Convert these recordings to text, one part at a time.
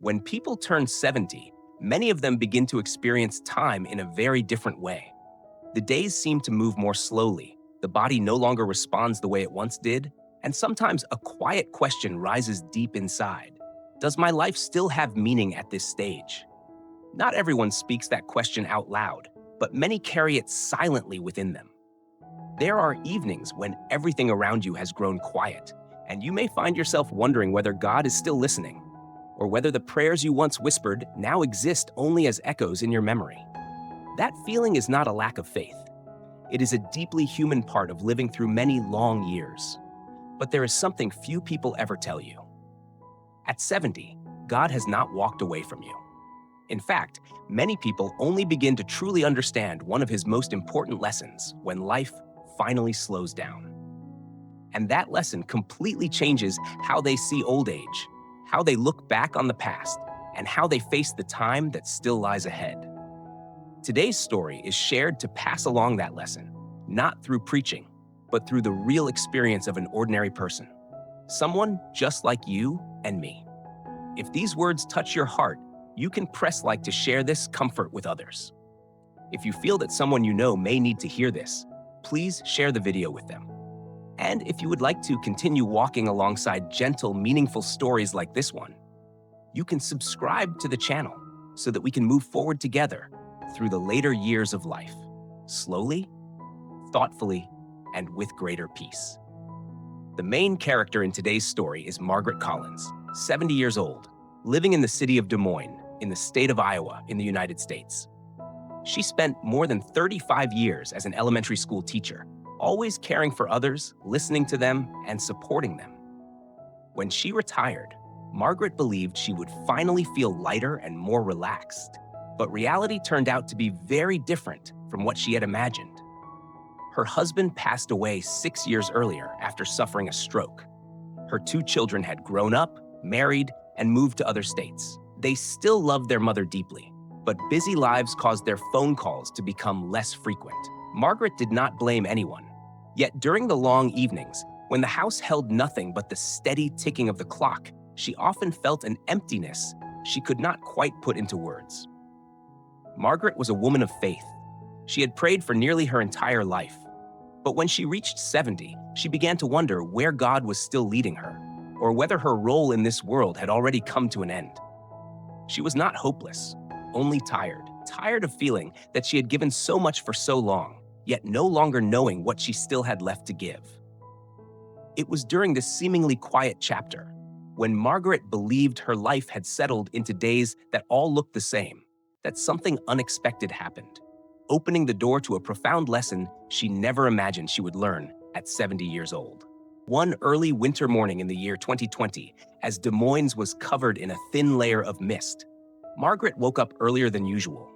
When people turn 70, many of them begin to experience time in a very different way. The days seem to move more slowly, the body no longer responds the way it once did, and sometimes a quiet question rises deep inside. Does my life still have meaning at this stage? Not everyone speaks that question out loud, but many carry it silently within them. There are evenings when everything around you has grown quiet, and you may find yourself wondering whether God is still listening, or whether the prayers you once whispered now exist only as echoes in your memory. That feeling is not a lack of faith. It is a deeply human part of living through many long years. But there is something few people ever tell you. At 70, God has not walked away from you. In fact, many people only begin to truly understand one of his most important lessons when life finally slows down. And that lesson completely changes how they see old age, how they look back on the past, and how they face the time that still lies ahead. Today's story is shared to pass along that lesson, not through preaching, but through the real experience of an ordinary person, someone just like you and me. If these words touch your heart, you can press like to share this comfort with others. If you feel that someone you know may need to hear this, please share the video with them. And if you would like to continue walking alongside gentle, meaningful stories like this one, you can subscribe to the channel so that we can move forward together through the later years of life, slowly, thoughtfully, and with greater peace. The main character in today's story is Margaret Collins, 70 years old, living in the city of Des Moines, in the state of Iowa, in the United States. She spent more than 35 years as an elementary school teacher, always caring for others, listening to them, and supporting them. When she retired, Margaret believed she would finally feel lighter and more relaxed. But reality turned out to be very different from what she had imagined. Her husband passed away 6 years earlier after suffering a stroke. Her 2 children had grown up, married, and moved to other states. They still loved their mother deeply, but busy lives caused their phone calls to become less frequent. Margaret did not blame anyone. Yet during the long evenings, when the house held nothing but the steady ticking of the clock, she often felt an emptiness she could not quite put into words. Margaret was a woman of faith. She had prayed for nearly her entire life. But when she reached 70, she began to wonder where God was still leading her, or whether her role in this world had already come to an end. She was not hopeless, only tired of feeling that she had given so much for so long, yet no longer knowing what she still had left to give. It was during this seemingly quiet chapter, when Margaret believed her life had settled into days that all looked the same, that something unexpected happened, opening the door to a profound lesson she never imagined she would learn at 70 years old. One early winter morning in the year 2020, as Des Moines was covered in a thin layer of mist, Margaret woke up earlier than usual.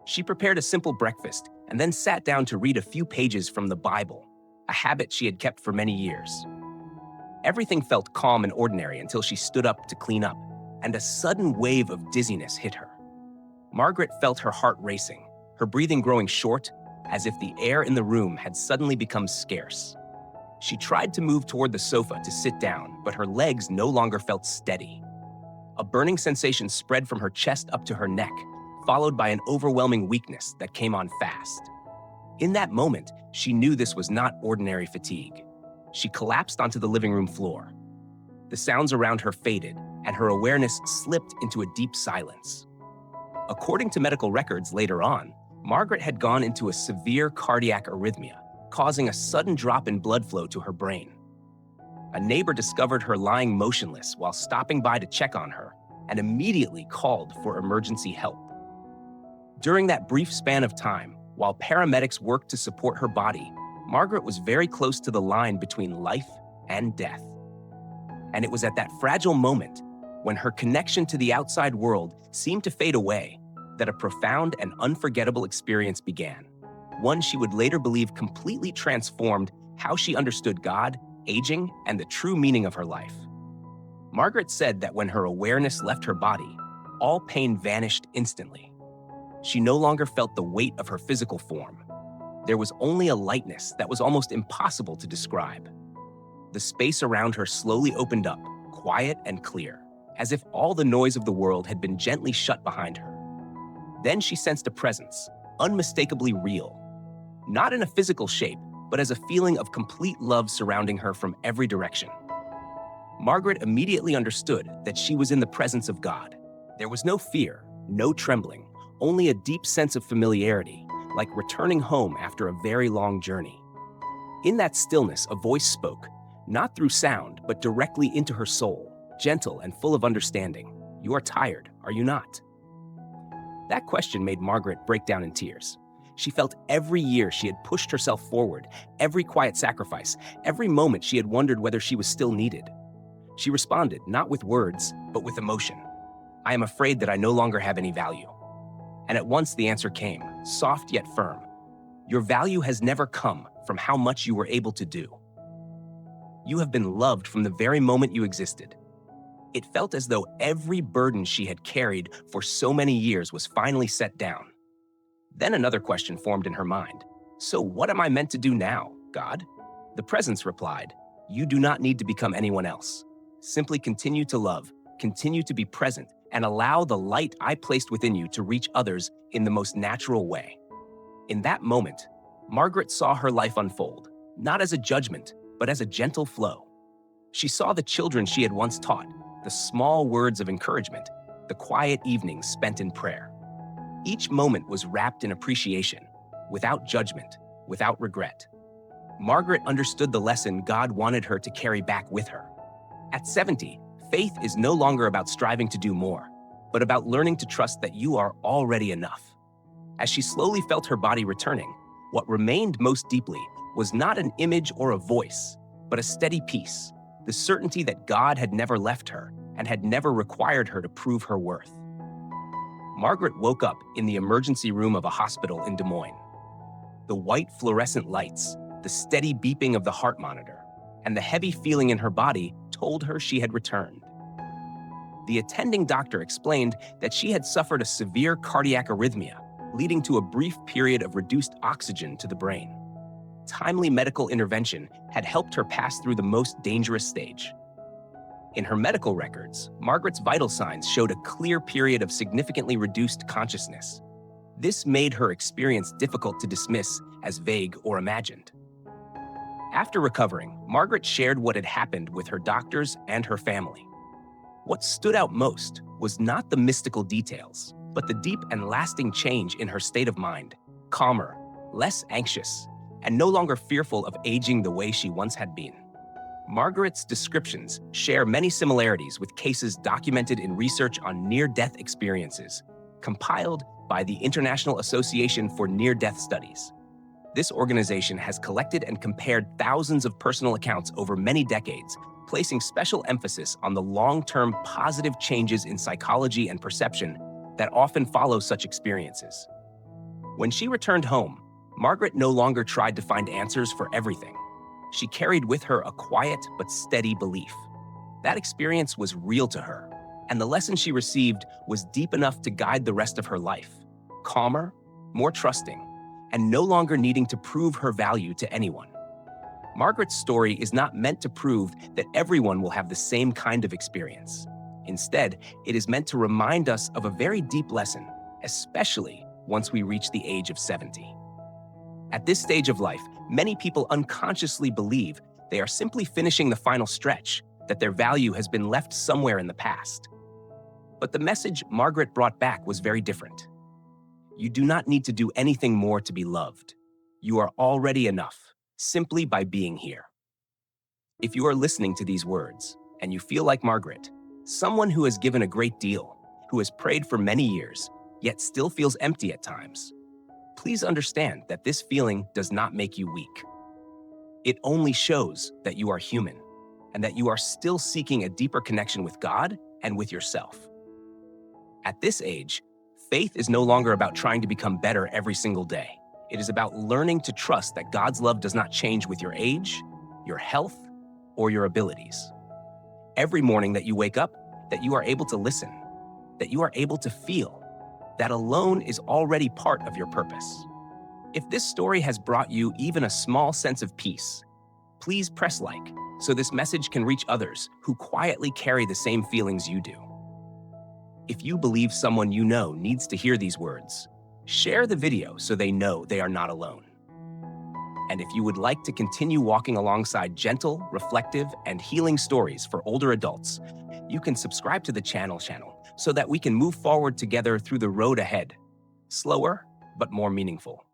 She prepared a simple breakfast and then sat down to read a few pages from the Bible, a habit she had kept for many years. Everything felt calm and ordinary until she stood up to clean up, and a sudden wave of dizziness hit her. Margaret felt her heart racing, her breathing growing short, as if the air in the room had suddenly become scarce. She tried to move toward the sofa to sit down, but her legs no longer felt steady. A burning sensation spread from her chest up to her neck, followed by an overwhelming weakness that came on fast. In that moment, she knew this was not ordinary fatigue. She collapsed onto the living room floor. The sounds around her faded, and her awareness slipped into a deep silence. According to medical records later on, Margaret had gone into a severe cardiac arrhythmia, causing a sudden drop in blood flow to her brain. A neighbor discovered her lying motionless while stopping by to check on her and immediately called for emergency help. During that brief span of time, while paramedics worked to support her body, Margaret was very close to the line between life and death. And it was at that fragile moment, when her connection to the outside world seemed to fade away, that a profound and unforgettable experience began. One she would later believe completely transformed how she understood God, aging, and the true meaning of her life. Margaret said that when her awareness left her body, all pain vanished instantly. She no longer felt the weight of her physical form. There was only a lightness that was almost impossible to describe. The space around her slowly opened up, quiet and clear. as if all the noise of the world had been gently shut behind her. Then she sensed a presence, unmistakably real, not in a physical shape, but as a feeling of complete love surrounding her from every direction. Margaret immediately understood that she was in the presence of God. There was no fear, no trembling, only a deep sense of familiarity, like returning home after a very long journey. In that stillness, a voice spoke, not through sound, but directly into her soul, gentle and full of understanding. "You are tired, are you not?" That question made Margaret break down in tears. She felt every year she had pushed herself forward, every quiet sacrifice, every moment she had wondered whether she was still needed. She responded, not with words, but with emotion. "I am afraid that I no longer have any value." And at once the answer came, soft yet firm. "Your value has never come from how much you were able to do. You have been loved from the very moment you existed." It felt as though every burden she had carried for so many years was finally set down. Then another question formed in her mind. "So what am I meant to do now, God?" The presence replied, "You do not need to become anyone else. Simply continue to love, continue to be present, and allow the light I placed within you to reach others in the most natural way." In that moment, Margaret saw her life unfold, not as a judgment, but as a gentle flow. She saw the children she had once taught, the small words of encouragement, the quiet evenings spent in prayer. Each moment was wrapped in appreciation, without judgment, without regret. Margaret understood the lesson God wanted her to carry back with her. At 70, faith is no longer about striving to do more, but about learning to trust that you are already enough. As she slowly felt her body returning, what remained most deeply was not an image or a voice, but a steady peace, the certainty that God had never left her and had never required her to prove her worth. Margaret woke up in the emergency room of a hospital in Des Moines. The white fluorescent lights, the steady beeping of the heart monitor, and the heavy feeling in her body told her she had returned. The attending doctor explained that she had suffered a severe cardiac arrhythmia, leading to a brief period of reduced oxygen to the brain. Timely medical intervention had helped her pass through the most dangerous stage. In her medical records, Margaret's vital signs showed a clear period of significantly reduced consciousness. This made her experience difficult to dismiss as vague or imagined. After recovering, Margaret shared what had happened with her doctors and her family. What stood out most was not the mystical details, but the deep and lasting change in her state of mind, calmer, less anxious, and no longer fearful of aging the way she once had been. Margaret's descriptions share many similarities with cases documented in research on near-death experiences, compiled by the International Association for Near-Death Studies. This organization has collected and compared thousands of personal accounts over many decades, placing special emphasis on the long-term positive changes in psychology and perception that often follow such experiences. When she returned home, Margaret no longer tried to find answers for everything. She carried with her a quiet but steady belief. That experience was real to her, and the lesson she received was deep enough to guide the rest of her life. Calmer, more trusting, and no longer needing to prove her value to anyone. Margaret's story is not meant to prove that everyone will have the same kind of experience. Instead, it is meant to remind us of a very deep lesson, especially once we reach the age of 70. At this stage of life, many people unconsciously believe they are simply finishing the final stretch, that their value has been left somewhere in the past. But the message Margaret brought back was very different. You do not need to do anything more to be loved. You are already enough, simply by being here. If you are listening to these words, and you feel like Margaret, someone who has given a great deal, who has prayed for many years, yet still feels empty at times, please understand that this feeling does not make you weak. It only shows that you are human and that you are still seeking a deeper connection with God and with yourself. At this age, faith is no longer about trying to become better every single day. It is about learning to trust that God's love does not change with your age, your health, or your abilities. Every morning that you wake up, that you are able to listen, that you are able to feel, that alone is already part of your purpose. If this story has brought you even a small sense of peace, please press like, so this message can reach others who quietly carry the same feelings you do. If you believe someone you know needs to hear these words, share the video so they know they are not alone. And if you would like to continue walking alongside gentle, reflective, and healing stories for older adults, you can subscribe to the channel so that we can move forward together through the road ahead, slower but more meaningful.